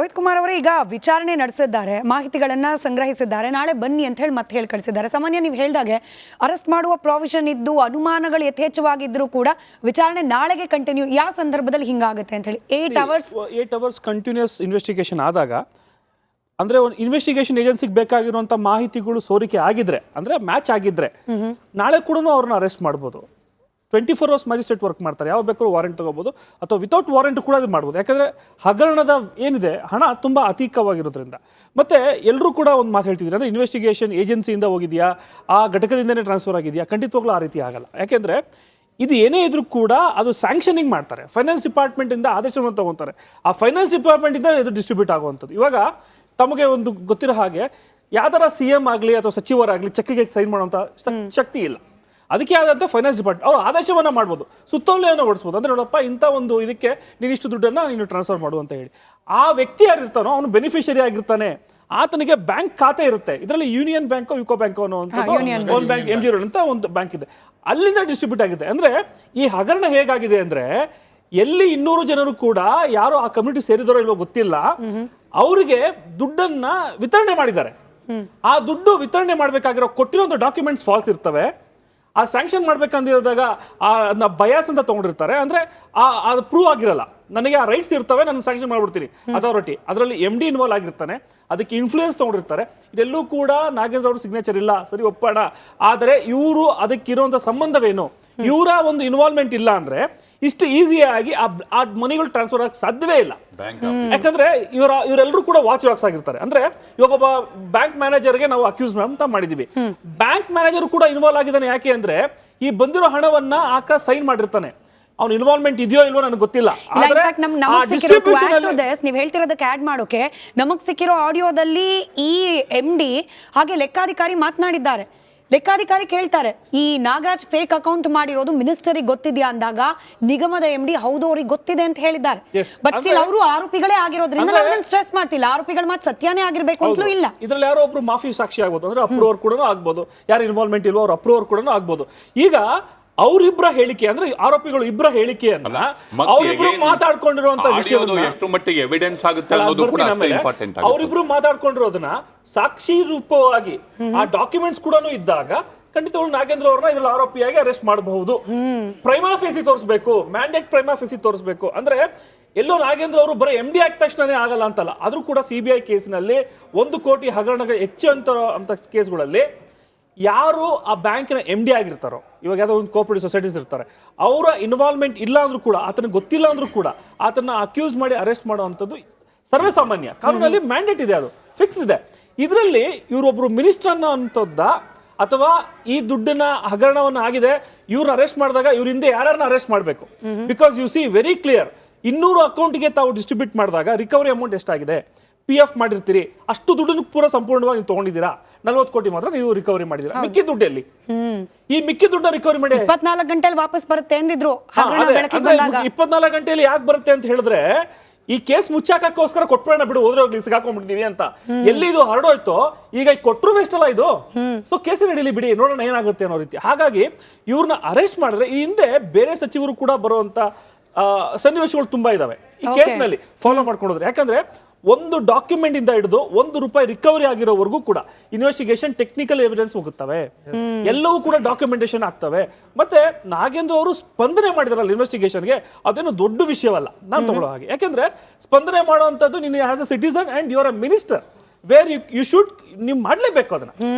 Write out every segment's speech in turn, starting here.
ಲೋಹಿತ್ ಕುಮಾರ್ ಅವರೇ ಈಗ ವಿಚಾರಣೆ ನಡೆಸಿದ್ದಾರೆ, ಮಾಹಿತಿಗಳನ್ನ ಸಂಗ್ರಹಿಸಿದ್ದಾರೆ, ನಾಳೆ ಬನ್ನಿ ಅಂತ ಹೇಳಿ ಮತ್ತೆ ಹೇಳಿ ಕಳಿಸಿದ್ದಾರೆ. ಸಾಮಾನ್ಯ ನೀವು ಹೇಳಿದಾಗೆ ಅರೆಸ್ಟ್ ಮಾಡುವ ಪ್ರಾವಿಷನ್ ಇದ್ದು ಅನುಮಾನಗಳು ಯಥೇಚ್ಛವಾಗಿದ್ರೂ ಕೂಡ ವಿಚಾರಣೆ ನಾಳೆಗೆ ಕಂಟಿನ್ಯೂ. ಯಾವ ಸಂದರ್ಭದಲ್ಲಿ ಹಿಂಗಾಗುತ್ತೆ ಅಂತ ಹೇಳಿ 8 ಅವರ್ಸ್ ಕಂಟಿನ್ಯೂಸ್ ಇನ್ವೆಸ್ಟಿಗೇಷನ್ ಆದಾಗ ಅಂದ್ರೆ ಒಂದು ಇನ್ವೆಸ್ಟಿಗೇಷನ್ ಏಜೆನ್ಸಿಗೆ ಬೇಕಾಗಿರುವಂತ ಮಾಹಿತಿಗಳು ಸೋರಿಕೆ ಆಗಿದ್ರೆ ಅಂದ್ರೆ ಮ್ಯಾಚ್ ಆಗಿದ್ರೆ ನಾಳೆ ಕೂಡ ಅವ್ರನ್ನ ಅರೆಸ್ಟ್ ಮಾಡ್ಬೋದು. 24 hours ಮ್ಯಾಜಿಸ್ಟ್ರೇಟ್ ವರ್ಕ್ ಮಾಡ್ತಾರೆ. ಯಾವ ಬೇಕಾದ್ರೂ ವಾರೆಂಟ್ ತಗೋಬಹುದು ಅಥವಾ ವಿತೌಟ್ ವಾರೆಂಟ್ ಕೂಡ ಅದು ಮಾಡ್ಬೋದು. ಯಾಕಂದ್ರೆ ಹಗರಣದ ಏನಿದೆ ಹಣ ತುಂಬಾ ಅತೀಕವಾಗಿರೋದ್ರಿಂದ. ಮತ್ತೆ ಎಲ್ಲರೂ ಕೂಡ ಒಂದು ಮಾತು ಹೇಳ್ತಿದ್ರು, ಅಂದ್ರೆ ಇನ್ವೆಸ್ಟಿಗೇಷನ್ ಏಜೆನ್ಸಿಯಿಂದ ಹೋಗಿದೆಯಾ, ಆ ಘಟಕದಿಂದನೇ ಟ್ರಾನ್ಸ್ಫರ್ ಆಗಿದೆಯಾ? ಖಂಡಿತವಾಗ್ಲೂ ಆ ರೀತಿ ಆಗಲ್ಲ. ಯಾಕೆಂದ್ರೆ ಇದು ಏನೇ ಇದ್ರೂ ಕೂಡ ಅದು ಸ್ಯಾಂಕ್ಷನಿಂಗ್ ಮಾಡ್ತಾರೆ, ಫೈನಾನ್ಸ್ ಡಿಪಾರ್ಟ್ಮೆಂಟ್ ಇಂದ ಆದೇಶವನ್ನು ತಗೊಂತಾರೆ. ಆ ಫೈನಾನ್ಸ್ ಡಿಪಾರ್ಟ್ಮೆಂಟ್ ಇಂದ ಇದು ಡಿಸ್ಟ್ರಿಬ್ಯೂಟ್ ಆಗುವಂಥದ್ದು. ಇವಾಗ ತಮಗೆ ಒಂದು ಗೊತ್ತಿರೋ ಹಾಗೆ ಯಾವ್ದಾರ CM ಆಗಲಿ ಅಥವಾ ಸಚಿವರಾಗಲಿ ಚೆಕ್ಗೆ ಸೈನ್ ಮಾಡುವಂಥ ಶಕ್ತಿ ಇಲ್ಲ. ಅದಕ್ಕೆ ಆದಂಥ ಫೈನಾನ್ಸ್ ಡಿಪಾರ್ಟ್ಮೆಂಟ್ ಅವರು ಆದೇಶವನ್ನ ಮಾಡ್ಬೋದು, ಸುತ್ತೋಲೆಯನ್ನು ಹೊಡಿಸ್ಬೋದು. ಅಂದ್ರೆ ನೋಡಪ್ಪ ಇಂಥ ಒಂದು ಇದಕ್ಕೆ ನೀನು ಇಷ್ಟು ದುಡ್ಡನ್ನು ನೀನು ಟ್ರಾನ್ಸ್ಫರ್ ಮಾಡು ಅಂತ ಹೇಳಿ. ಆ ವ್ಯಕ್ತಿ ಯಾರಿರ್ತಾನೋ ಅವನು ಬೆನಿಫಿಷರಿ ಆಗಿರ್ತಾನೆ, ಆತನಿಗೆ ಬ್ಯಾಂಕ್ ಖಾತೆ ಇರುತ್ತೆ. ಇದರಲ್ಲಿ ಯೂನಿಯನ್ ಬ್ಯಾಂಕ್, ಯುಕೋ ಬ್ಯಾಂಕ್ ಅನ್ನೋ ಒಂದು ಬ್ಯಾಂಕ್, MG Road ಅಂತ ಒಂದು ಬ್ಯಾಂಕ್ ಇದೆ, ಅಲ್ಲಿಂದ ಡಿಸ್ಟ್ರಿಬ್ಯೂಟ್ ಆಗಿದೆ. ಅಂದ್ರೆ ಈ ಹಗರಣ ಹೇಗಾಗಿದೆ ಅಂದ್ರೆ ಎಲ್ಲಿ 200 ಜನರು ಕೂಡ ಯಾರು ಆ ಕಮ್ಯುನಿಟಿ ಸೇರಿದಾರೋ ಇಲ್ವೋ ಗೊತ್ತಿಲ್ಲ, ಅವರಿಗೆ ದುಡ್ಡನ್ನ ವಿತರಣೆ ಮಾಡಿದ್ದಾರೆ. ಆ ದುಡ್ಡು ವಿತರಣೆ ಮಾಡಬೇಕಾಗಿರೋ ಕೊಟ್ಟಿರೋ ಡಾಕ್ಯುಮೆಂಟ್ಸ್ ಫಾಲ್ಸ್ ಇರ್ತವೆ. ಆ ಸ್ಯಾಂಕ್ಷನ್ ಮಾಡ್ಬೇಕಂದಿರೋದಾಗ ಅದನ್ನ ಬಯಾಸ್ ಅಂತ ತಗೊಂಡಿರ್ತಾರೆ. ಅಂದ್ರೆ ಅದು ಪ್ರೂವ್ ಆಗಿರಲ್ಲ. ನನಗೆ ಆ ರೈಟ್ಸ್ ಇರ್ತವೆ, ನಾನು ಸ್ಯಾಂಕ್ಷನ್ ಮಾಡ್ಬಿಡ್ತೀನಿ ಅಥಾರಿಟಿ. ಅದರಲ್ಲಿ MD ಇನ್ವಾಲ್ವ್ ಆಗಿರ್ತಾನೆ, ಅದಕ್ಕೆ ಇನ್ಫ್ಲೂಯೆನ್ಸ್ ತಗೊಂಡಿರ್ತಾರೆ. ಇದೆಲ್ಲೂ ಕೂಡ ನಾಗೇಂದ್ರ ಅವ್ರ ಸಿಗ್ನೇಚರ್ ಇಲ್ಲ, ಸರಿ ಒಪ್ಪೋಣ. ಆದರೆ ಇವರು ಅದಕ್ಕಿರುವಂಥ ಸಂಬಂಧವೇನು, ಇವರ ಒಂದು ಇನ್ವಾಲ್ವ್ಮೆಂಟ್ ಇಲ್ಲ ಅಂದ್ರೆ ಇಷ್ಟು ಈಸಿಯಾಗಿ ಆ ಮನಿಗಳು ಟ್ರಾನ್ಸ್ಫರ್ ಆಗಕ್ಕೆ ಸಾಧ್ಯವೇ ಇಲ್ಲ. ಯಾಕಂದ್ರೆ ಇವರೆಲ್ಲರೂ ಕೂಡ ವಾಚ್ ಡಾಗ್ಸ್ ಆಗಿರ್ತಾರೆ. ಅಂದ್ರೆ ಇವಾಗ ಒಬ್ಬ ಬ್ಯಾಂಕ್ ಮ್ಯಾನೇಜರ್ಗೆ ನಾವು ಅಕ್ಯೂಸ್ ಅಂತ ಮಾಡಿದೀವಿ, ಬ್ಯಾಂಕ್ ಮ್ಯಾನೇಜರ್ ಕೂಡ ಇನ್ವಾಲ್ವ್ ಆಗಿದ್ದಾನೆ. ಯಾಕೆ ಅಂದ್ರೆ ಈ ಬಂದಿರೋ ಹಣವನ್ನ ಆಕ ಸೈನ್ ಮಾಡಿರ್ತಾನೆ. ಅವ್ನ ಇನ್ವಾಲ್ವ್ಮೆಂಟ್ ಇದೆಯೋ ಇಲ್ವೋ ನನಗೆ ಗೊತ್ತಿಲ್ಲ. ನೀವು ಹೇಳ್ತಿರೋದಕ್ಕೆ ಆಡ್ ಮಾಡೋಕೆ ನಮಗ್ ಸಿಕ್ಕಿರೋ ಆಡಿಯೋದಲ್ಲಿ ಈ MD ಹಾಗೆ ಲೆಕ್ಕಾಧಿಕಾರಿ ಮಾತನಾಡಿದ್ದಾರೆ. ಲೆಕ್ಕಾಧಿಕಾರಿ ಕೇಳ್ತಾರೆ, ಈ ನಾಗರಾಜ್ ಫೇಕ್ ಅಕೌಂಟ್ ಮಾಡಿರೋದು ಮಿನಿಸ್ಟರಿಗೆ ಗೊತ್ತಿದ್ಯಾ ಅಂದಾಗ ನಿಗಮದ MD ಹೌದು ಅವ್ರಿಗೆ ಗೊತ್ತಿದೆ ಅಂತ ಹೇಳಿದ್ದಾರೆ. ಬಟ್ ಸ್ಟಿಲ್ ಅವರು ಆರೋಪಿಗಳೇ ಆಗಿರೋದ್ರಿಂದ ನಾವೇನು ಸ್ಟ್ರೆಸ್ ಮಾಡ್ತಿಲ್ಲ, ಆರೋಪಿಗಳ ಮಾತು ಸತ್ಯನೇ ಆಗಿರ್ಬೇಕು ಅಂತಲೂ ಇಲ್ಲ. ಇದ್ರಲ್ಲಿ ಯಾರೋ ಒಬ್ರು ಮಾಫಿ ಸಾಕ್ಷಿ ಆಗ್ಬೋದು, ಅಂದ್ರೆ ಅಪ್ರೂವರ್ ಕೂಡ ಆಗ್ಬೋದು. ಯಾರು ಇನ್ವಾಲ್ವ್ಮೆಂಟ್ ಇಲ್ವೋ ಅವ್ರ ಅಪ್ರೂವರ್ ಕೂಡ ಆಗ್ಬೋದು. ಈಗ ಅವರಿಬ್ಬರ ಹೇಳಿಕೆ ಅಂದ್ರೆ ಆರೋಪಿಗಳು ಇಬ್ಬರ ಹೇಳಿಕೆಯನ್ನ ಅವರಿಬ್ರು ಮಾತಾಡ್ಕೊಂಡಿರುವಂತ ವಿಷಯವನ್ನ ಎಷ್ಟು ಮಟ್ಟಿಗೆ ಎವಿಡೆನ್ಸ್ ಆಗುತ್ತೆ ಅನ್ನೋದು ಕೂಡ ಇಂಪಾರ್ಟೆಂಟ್. ಅವರಿಬ್ರು ಮಾತಾಡ್ಕೊಂಡಿರೋದನ್ನ ಸಾಕ್ಷಿ ರೂಪವಾಗಿ ಆ ಡಾಕ್ಯುಮೆಂಟ್ಸ್ ಕೂಡ ಇದ್ದಾಗ ಖಂಡಿತವಾಗ್ಲೂ ನಾಗೇಂದ್ರ ಅವ್ರನ್ನ ಇದ್ರಲ್ಲಿ ಆರೋಪಿಯಾಗಿ ಅರೆಸ್ಟ್ ಮಾಡಬಹುದು. ಪ್ರೈಮಾ ಫೇಸಿ ತೋರಿಸಬೇಕು, ಮ್ಯಾಂಡೇಟ್ ಪ್ರೈಮಾ ಫೇಸಿ ತೋರಿಸಬೇಕು. ಅಂದ್ರೆ ಎಲ್ಲೋ ನಾಗೇಂದ್ರ ಅವರು ಬರೀ MD ಆದ ತಕ್ಷಣನೇ ಆಗಲ್ಲ ಅಂತಲ್ಲ, ಆದ್ರೂ ಕೂಡ CBI ಕೇಸಿನಲ್ಲಿ 1 ಕೋಟಿ ಹಗರಣಕ್ಕೆ ಹೆಚ್ಚು ಅಂತ ಕೇಸ್ಗಳಲ್ಲಿ ಯಾರು ಆ ಬ್ಯಾಂಕಿನ MD ಆಗಿರ್ತಾರೋ, ಇವಾಗ ಯಾವುದೋ ಒಂದು ಕೋಆಪರೇಟಿವ್ ಸೊಸೈಟೀಸ್ ಇರ್ತಾರೆ, ಅವರ ಇನ್ವಾಲ್ವ್ಮೆಂಟ್ ಇಲ್ಲ ಅಂದ್ರೂ ಕೂಡ, ಆತನಿಗೆ ಗೊತ್ತಿಲ್ಲ ಅಂದ್ರೂ ಕೂಡ ಆತನ ಅಕ್ಯೂಸ್ ಮಾಡಿ ಅರೆಸ್ಟ್ ಮಾಡುವಂಥದ್ದು ಸರ್ವೇ ಸಾಮಾನ್ಯ. ಕಾನೂನಲ್ಲಿ ಮ್ಯಾಂಡೇಟ್ ಇದೆ, ಅದು ಫಿಕ್ಸ್ ಇದೆ. ಇದರಲ್ಲಿ ಇವರೊಬ್ರು ಮಿನಿಸ್ಟರ್ ಅನ್ನೋಂಥದ್ದ ಅಥವಾ ಈ ದುಡ್ಡಿನ ಹಗರಣವನ್ನ ಆಗಿದೆ ಇವ್ರನ್ನ ಅರೆಸ್ಟ್ ಮಾಡಿದಾಗ ಇವ್ರ ಹಿಂದೆ ಯಾರನ್ನ ಅರೆಸ್ಟ್ ಮಾಡಬೇಕು. Because U C very clear, 200 ಅಕೌಂಟ್ಗೆ ತಾವು ಡಿಸ್ಟ್ರಿಬ್ಯೂಟ್ ಮಾಡಿದಾಗ ರಿಕವರಿ ಅಮೌಂಟ್ ಎಷ್ಟಾಗಿದೆ, PF ಮಾಡಿರ್ತೀರಿ, ಅಷ್ಟು ದುಡ್ಡನ್ನು ಪೂರ ಸಂಪೂರ್ಣವಾಗಿ ನೀವು ತಗೊಂಡಿದ್ದೀರಾ. 40 ಕೋಟಿ ಮಾತ್ರ ನೀವು ರಿಕವರಿ ಮಾಡಿದ್ದೀರಾ. ಮಿಕ್ಕಿ ದುಡ್ಡಲ್ಲಿ ಈ ಮಿಕ್ಕಿ ದುಡ್ಡ ರಿಕವರಿ ಮಾಡಿ 24 ಗಂಟೆಯಲ್ಲಿ ವಾಪಸ್ ಬರುತ್ತೆ ಎಂದಿದ್ರು. 24 ಗಂಟೆಯಲ್ಲಿ ಯಾಕೆ ಬರುತ್ತೆ ಅಂತ ಹೇಳಿದ್ರೆ ಈ ಕೇಸ್ ಮುಚ್ಚಾಕೋಸ್ಕರ ಕೊಟ್ಬಿಡೋಣ ಬಿಡು, ಹೋದ್ರೆ ಹೋಗ್ಲಿ ಸಿಗಾಕೊಂಡ್ಬಿಡ್ತೀವಿ ಅಂತ. ಎಲ್ಲಿ ಇದು ಹರಡೋಯ್ತೋ ಈಗ ಕೊಟ್ಟರು ವೇಸ್ಟ್ ಅಲ್ಲ ಇದು. ಸೊ ಕೇಸ್ ನಡೀಲಿ ಬಿಡಿ, ನೋಡೋಣ ಏನಾಗುತ್ತೆ ಅನ್ನೋ ರೀತಿ. ಹಾಗಾಗಿ ಇವ್ರನ್ನ ಅರೆಸ್ಟ್ ಮಾಡಿದ್ರೆ ಈ ಹಿಂದೆ ಬೇರೆ ಸಚಿವರು ಕೂಡ ಬರುವಂತ ಸನ್ನಿವೇಶಗಳು ತುಂಬಾ ಇದಾವೆ ಈ ಕೇಸ್ನಲ್ಲಿ ಫಾಲೋ ಮಾಡ್ಕೊಂಡ್ರೆ. ಯಾಕಂದ್ರೆ ಒಂದು ಡಾಕ್ಯುಮೆಂಟ್ ಇಂದ ಹಿಡಿದು ₹1 ರಿಕವರಿ ಆಗಿರೋವರೆಗೂ ಕೂಡ ಇನ್ವೆಸ್ಟಿಗೇಷನ್ ಟೆಕ್ನಿಕಲ್ ಎವಿಡೆನ್ಸ್ ಹೋಗುತ್ತವೆ, ಎಲ್ಲವೂ ಕೂಡ ಡಾಕ್ಯುಮೆಂಟೇಶನ್ ಆಗ್ತವೆ. ಮತ್ತೆ ನಾಗೇಂದ್ರ ಅವರು ಸ್ಪಂದನೆ ಮಾಡಿದಾರಲ್ಲ ಇನ್ವೆಸ್ಟಿಗೇಷನ್ಗೆ, ಅದೇನು ದೊಡ್ಡ ವಿಷಯವಲ್ಲ ನಾನು ತಗೊಳ್ಳೋ ಹಾಗೆ. ಯಾಕಂದ್ರೆ ಸ್ಪಂದನೆ ಮಾಡುವಂತದ್ದು ನೀನು as a citizen and you are a minister where you should ನೀವು ಮಾಡ್ಲೇಬೇಕು ಅದನ್ನ.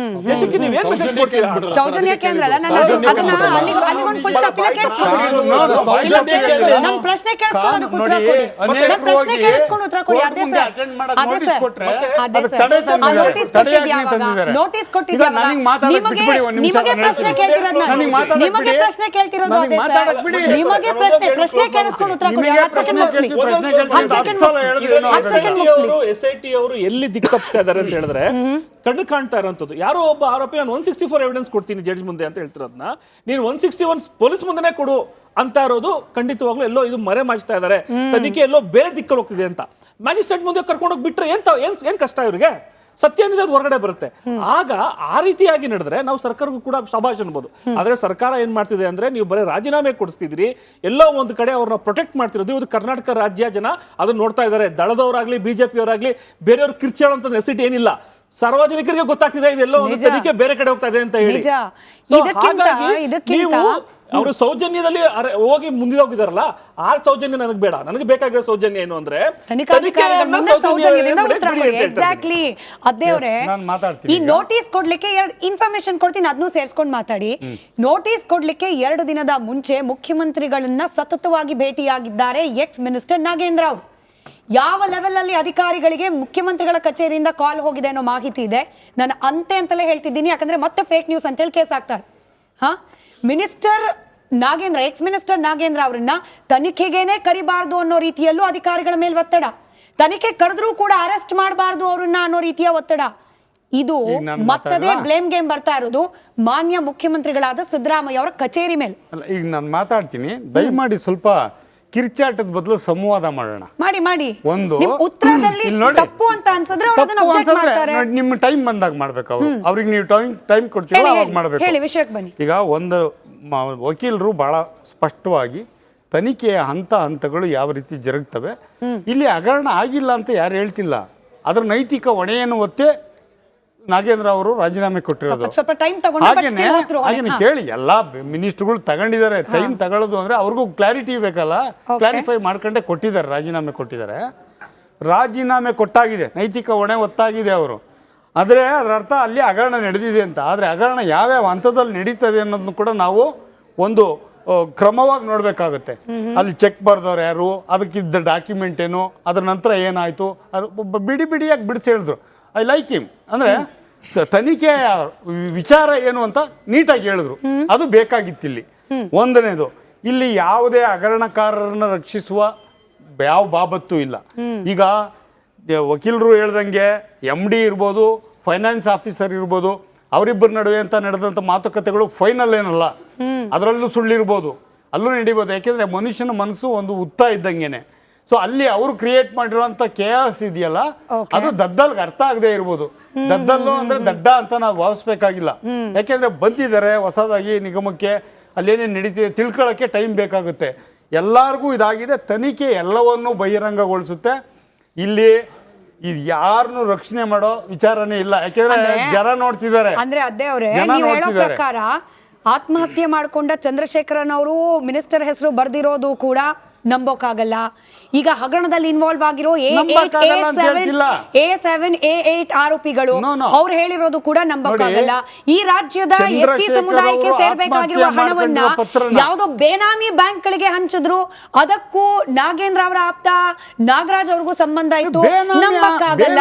ದೇಶಕ್ಕೆ ನೀವು ಏನ್ ಮೆಸೇಜ್ ಕೊಡ್ತೀರಾ? ಸೌಜನ್ಯ ಕೇಂದ್ರಲ್ಲ, ನಾನು ಅಲ್ಲಿಗೊಂದು ಫುಲ್ ಸ್ಟಾಪ್ ಇಲ್ಲ, ಕೇಳಿಸ್ಕೊಂಡು ನನ್ನ ಪ್ರಶ್ನೆ ಕೇಳಿಸ್ಕೊಂಡು ಉತ್ತರ ಕೊಡಿ. ನನ್ನ ಪ್ರಶ್ನೆ ಕೇಳಿಸ್ಕೊಂಡು ಉತ್ತರ ಕೊಡಿ. ಅದೇ ಸರ್, ನೋಟಿಸ್ ಕೊಟ್ಟಿದ್ಯಾವಾಗ? ನೋಟಿಸ್ ಕೊಟ್ಟಿದ್ಯಾವಾಗ? ನಿಮಗೆ ಪ್ರಶ್ನೆ ಕೇಳ್ತಿರೋದು ನಾನು, ನಿಮಗೆ ಪ್ರಶ್ನೆ ಕೇಳ್ತಿರೋದು ಅದೇ ಸರ್. ನಿಮಗೆ ಪ್ರಶ್ನೆ ಕೇಳಿಸ್ಕೊಂಡು ಉತ್ತರ ಕೊಡಿ. 10 ಸೆಕೆಂಡ್ ಮುಗಿಸ್ಲಿ, 10 ಸೆಕೆಂಡ್ ಮುಗಿಸ್ಲಿ. SIT ಅವರು ಎಲ್ಲಿ ದಿಕ್ಕು ತಪ್ಪಿಸ್ತಾ ಇದ್ದಾರೆ ಅಂತ ಹೇಳಿದ್ರೆ ಕಣ್ಣು ಕಾಣ್ತಾ ಇರೋಂಥದ್ದು. ಯಾರೋ ಒಬ್ಬ ಆರೋಪಿ ನಾನು 164 ಎವಿಡೆನ್ಸ್ ಕೊಡ್ತೀನಿ ಜಡ್ಜ್ ಮುಂದೆ ಅಂತ ಹೇಳ್ತಿರೋದನ್ನ ನೀನು 161 ಪೊಲೀಸ್ ಮುಂದೆನೆ ಕೊಡು ಅಂತ ಇರೋದು ಖಂಡಿತವಾಗ್ಲೂ ಎಲ್ಲೋ ಇದು ಮರೆ ಮಾಚ್ತಾ ಇದ್ದಾರೆ. ತನಿಖೆ ಎಲ್ಲೋ ಬೇರೆ ದಿಕ್ಕಲ್ಲಿ ಹೋಗ್ತಿದೆ ಅಂತ ಮ್ಯಾಜಿಸ್ಟ್ರೇಟ್ ಮುಂದೆ ಕರ್ಕೊಂಡೋಗಿ ಬಿಟ್ರೆ ಏನ್ ಕಷ್ಟ ಇವ್ರಿಗೆ? ಸತ್ಯ ಏನಿದೆ ಅದು ಹೊರಗಡೆ ಬರುತ್ತೆ. ಆಗ ಆ ರೀತಿಯಾಗಿ ನಡೆದ್ರೆ ನಾವು ಸರ್ಕಾರಕ್ಕೂ ಕೂಡ ಶಬಾಷ್ ಅನ್ಬೋದು. ಆದ್ರೆ ಸರ್ಕಾರ ಏನ್ ಮಾಡ್ತಿದೆ ಅಂದ್ರೆ ನೀವು ಬರೀ ರಾಜೀನಾಮೆ ಕೊಡಿಸ್ತಿದ್ರಿ, ಎಲ್ಲೋ ಒಂದು ಕಡೆ ಅವ್ರನ್ನ ಪ್ರೊಟೆಕ್ಟ್ ಮಾಡ್ತಿರೋದು. ಇವತ್ತು ಕರ್ನಾಟಕ ರಾಜ್ಯ ಜನ ಅದನ್ನ ನೋಡ್ತಾ ಇದ್ದಾರೆ. ದಳದವರಾಗ್ಲಿ ಬಿಜೆಪಿ ಅವರಾಗ್ಲಿ ಬೇರೆಯವ್ರು ಕಿರ್ಚಾಳಂತ ನೆಸಿಟಿ ಏನಿಲ್ಲ. ಸಾರ್ವಜನಿಕರಿಗೆ ಗೊತ್ತಾಗ್ತಿದೆ ಇದೆಲ್ಲೋ ಒಂದು ತನಿಖೆ ಬೇರೆ ಕಡೆ ಹೋಗ್ತಾ ಇದೆ ಅಂತ ಹೇಳಿ. So ಹಾಗಾಗಿ ನೀವು ಅವರು ಸೌಜನ್ಯದಲ್ಲಿ ಹೋಗಿ ಮುಂದೆ ಹೋಗಿದಾರಲ್ಲ, ಆ ಸೌಜನ್ಯ ನನಗೆ ಬೇಡ. ನನಗೆ ಬೇಕಾಗಿರೋ ಸೌಜನ್ಯ ಏನು ಅಂದ್ರೆ ಎಕ್ಸಾಕ್ಟ್ಲಿ ಅದೇ ಅವರೇ. ಈ ನೋಟಿಸ್ ಕೊಡ್ಲಿಕ್ಕೆ ಇನ್ಫಾರ್ಮೇಶನ್ ಕೊಡ್ತೀನಿ, ಅದನ್ನು ಸೇರಿಸ್ಕೊಂಡು ಮಾತಾಡಿ. ನೋಟಿಸ್ ಕೊಡ್ಲಿಕ್ಕೆ 2 ದಿನದ ಮುಂಚೆ ಮುಖ್ಯಮಂತ್ರಿಗಳನ್ನ ಸತತವಾಗಿ ಭೇಟಿಯಾಗಿದ್ದಾರೆ ಎಕ್ಸ್ ಮಿನಿಸ್ಟರ್ ನಾಗೇಂದ್ರ ಅವರು. ಯಾವ ಲೆವೆಲ್ ಅಲ್ಲಿ ಅಧಿಕಾರಿಗಳಿಗೆ ಮುಖ್ಯಮಂತ್ರಿಗಳ ಕಚೇರಿಯಿಂದ ಕಾಲ್ ಹೋಗಿದೆ ಅನ್ನೋ ಮಾಹಿತಿ ಇದೆ. ನಾನು ಅಂತಲೇ ಹೇಳ್ತಿದ್ದೀನಿ, ಯಾಕಂದ್ರೆ ಮತ್ತೆ ಫೇಕ್ ನ್ಯೂಸ್ ಅಂತೇಳಿ ಕೇಸ್ ಹಾಕ್ತಾರೆ. Minister Nagendra, X minister Nagendra ಅವರನ್ನ ತನಿಖೆಗೇನೆ ಕರಿಬಾರ್ದು ಅನ್ನೋ ರೀತಿಯಲ್ಲೂ ಅಧಿಕಾರಿಗಳ ಮೇಲೆ ಒತ್ತಡ, ತನಿಖೆ ಕರೆದ್ರೂ ಕೂಡ ಅರೆಸ್ಟ್ ಮಾಡಬಾರ್ದು ಅವ್ರನ್ನ ಅನ್ನೋ ರೀತಿಯ ಒತ್ತಡ. ಇದು ಮತ್ತದೇ ಬ್ಲೇಮ್ ಗೇಮ್ ಬರ್ತಾ ಇರೋದು ಮಾನ್ಯ ಮುಖ್ಯಮಂತ್ರಿಗಳಾದ ಸಿದ್ದರಾಮಯ್ಯ ಅವರ ಕಚೇರಿ ಮೇಲೆ. ಈಗ ನಾನು ಮಾತಾಡ್ತೀನಿ, ದಯಮಾಡಿ ಸ್ವಲ್ಪ ಕಿರ್ಚಾಟದ ಬದಲು ಸಂವಾದ ಮಾಡೋಣ. ಮಾಡಿ ಒಂದು ಉತ್ತರದಲ್ಲಿ ತಪ್ಪು ಅಂತ ಅನ್ಸಿದ್ರೆ ನಿಮ್ಮ ಟೈಮ್ ಬಂದಾಗ ಮಾಡ್ಬೇಕು. ಅವ್ರಿಗೆ ನೀವು ಟೈಮ್ ಕೊಡ್ತೀವಿ ಅವಾಗ ಮಾಡ್ಬೇಕು. ಹೇಳಿ, ವಿಷಯಕ್ಕೆ ಬನ್ನಿ. ಈಗ ಒಂದು ವಕೀಲರು ಬಹಳ ಸ್ಪಷ್ಟವಾಗಿ ತನಿಖೆಯ ಹಂತಗಳು ಯಾವ ರೀತಿ ಜರುಗ್ತವೆ, ಇಲ್ಲಿ ಹಗರಣ ಆಗಿಲ್ಲ ಅಂತ ಯಾರು ಹೇಳ್ತಿಲ್ಲ. ಅದರ ನೈತಿಕ ಹೊಣೆಯನ್ನು ಒತ್ತೆ ನಾಗೇಂದ್ರ ಅವರು ರಾಜೀನಾಮೆ ಕೊಟ್ಟಿರೋದು. ಹಾಗೇನೆ ಕೇಳಿ, ಎಲ್ಲಾ ಮಿನಿಸ್ಟರ್ಗಳು ತಗೊಂಡಿದ್ದಾರೆ. ಟೈಮ್ ತಗೊಳ್ಳೋದು ಅಂದ್ರೆ ಅವ್ರಿಗೂ ಕ್ಲಾರಿಟಿ ಬೇಕಲ್ಲ, ಕ್ಲಾರಿಫೈ ಮಾಡ್ಕೊಂಡೆ ಕೊಟ್ಟಿದ್ದಾರೆ, ರಾಜೀನಾಮೆ ಕೊಟ್ಟಿದ್ದಾರೆ. ರಾಜೀನಾಮೆ ಕೊಟ್ಟಾಗಿದೆ, ನೈತಿಕ ಹೊಣೆ ಒತ್ತಾಗಿದೆ ಅವರು. ಆದರೆ ಅದರ ಅರ್ಥ ಅಲ್ಲಿ ಹಗರಣ ನಡೆದಿದೆ ಅಂತ. ಆದರೆ ಹಗರಣ ಯಾವ್ಯಾವ ಹಂತದಲ್ಲಿ ನಡೀತದೆ ಅನ್ನೋದನ್ನು ಕೂಡ ನಾವು ಒಂದು ಕ್ರಮವಾಗಿ ನೋಡಬೇಕಾಗುತ್ತೆ. ಅಲ್ಲಿ ಚೆಕ್ ಬರ್ದವ್ರು ಯಾರು, ಅದಕ್ಕಿದ್ದ ಡಾಕ್ಯುಮೆಂಟ್ ಏನು, ಅದ್ರ ನಂತರ ಏನಾಯಿತು, ಅದು ಬಿಡಿಯಾಗಿ ಬಿಡಿಸಿ ಹೇಳಿದ್ರು. I like him. ಅಂದರೆ ತನಿಖೆಯ ವಿಚಾರ ಏನು ಅಂತ ನೀಟಾಗಿ ಹೇಳಿದ್ರು. ಅದು ಬೇಕಾಗಿತ್ತಿಲ್ಲಿ. ಒಂದನೇದು, ಇಲ್ಲಿ ಯಾವುದೇ ಹಗರಣಕಾರರನ್ನ ರಕ್ಷಿಸುವ ಯಾವ ಬಾಬತ್ತು ಇಲ್ಲ. ಈಗ ವಕೀಲರು ಹೇಳ್ದಂಗೆ MD ಇರ್ಬೋದು, ಫೈನಾನ್ಸ್ ಆಫೀಸರ್ ಇರ್ಬೋದು, ಅವರಿಬ್ಬರ ನಡುವೆ ಅಂತ ನಡೆದಂಥ ಮಾತುಕತೆಗಳು ಫೈನಲ್ ಏನಲ್ಲ. ಅದರಲ್ಲೂ ಸುಳ್ಳಿರ್ಬೋದು, ಅಲ್ಲೂ ನಡೀಬೋದು. ಯಾಕೆಂದರೆ ಮನುಷ್ಯನ ಮನಸ್ಸು ಒಂದು ಉತ್ತ ಇದ್ದಂಗೆನೆ. ಸೊ ಅಲ್ಲಿ ಅವರು ಕ್ರಿಯೇಟ್ ಮಾಡಿರುವಂಥ ಕೇಯಾಸ್ ಇದೆಯಲ್ಲ, ಅದು ದದ್ದಲ್ಗೆ ಅರ್ಥ ಆಗದೆ ಇರ್ಬೋದು. ದದ್ದಲ್ಲು ಅಂದ್ರೆ ದಡ್ಡ ಅಂತ ನಾವು ಭಾವಿಸ್ಬೇಕಾಗಿಲ್ಲ. ಯಾಕೆಂದ್ರೆ ಬಂದಿದ್ದಾರೆ ಹೊಸದಾಗಿ ನಿಗಮಕ್ಕೆ, ಅಲ್ಲೇನೇನು ನಡೀತಿದೆ ತಿಳ್ಕೊಳ್ಳೋಕ್ಕೆ ಟೈಮ್ ಬೇಕಾಗುತ್ತೆ. ಎಲ್ಲರಿಗೂ ಇದಾಗಿದೆ. ತನಿಖೆ ಎಲ್ಲವನ್ನೂ ಬಹಿರಂಗಗೊಳಿಸುತ್ತೆ. ಇಲ್ಲಿ ಇದು ಯಾರನ್ನು ರಕ್ಷಣೆ ಮಾಡೋ ವಿಚಾರನೇ ಇಲ್ಲ. ಯಾಕೆಂದ್ರೆ ಜನ ನೋಡ್ತಿದ್ದಾರೆ. ಅಂದ್ರೆ ಅದೇ ಅವರೇ ನೀವು ಹೇಳೋ ಪ್ರಕಾರ ಆತ್ಮಹತ್ಯೆ ಮಾಡ್ಕೊಂಡ ಚಂದ್ರಶೇಖರನ್ ಅವರು ಮಿನಿಸ್ಟರ್ ಹೆಸರು ಬರ್ದಿರೋದು ಕೂಡ ನಂಬೋಕಾಗಲ್ಲ. ಈಗ ಹಗರಣದಲ್ಲಿ ಇನ್ವಾಲ್ವ್ ಆಗಿರೋ A7 A8 ಆರೋಪಿಗಳು ಅವ್ರು ಹೇಳಿರೋದು ಕೂಡ ನಂಬಕ್ಕಾಗಲ್ಲ. ಈ ರಾಜ್ಯದ ST ಸಮುದಾಯಕ್ಕೆ ಸೇರ್ಬೇಕಾಗಿರುವ ಹಣವನ್ನ ಯಾವುದೋ ಬೇನಾಮಿ ಬ್ಯಾಂಕ್ಗಳಿಗೆ ಹಂಚಿದ್ರು, ಅದಕ್ಕೂ ನಾಗೇಂದ್ರ ಅವರ ಆಪ್ತ ನಾಗರಾಜ್ ಅವ್ರಿಗೂ ಸಂಬಂಧ ಇತ್ತು, ನಂಬಕ್ಕಾಗಲ್ಲ.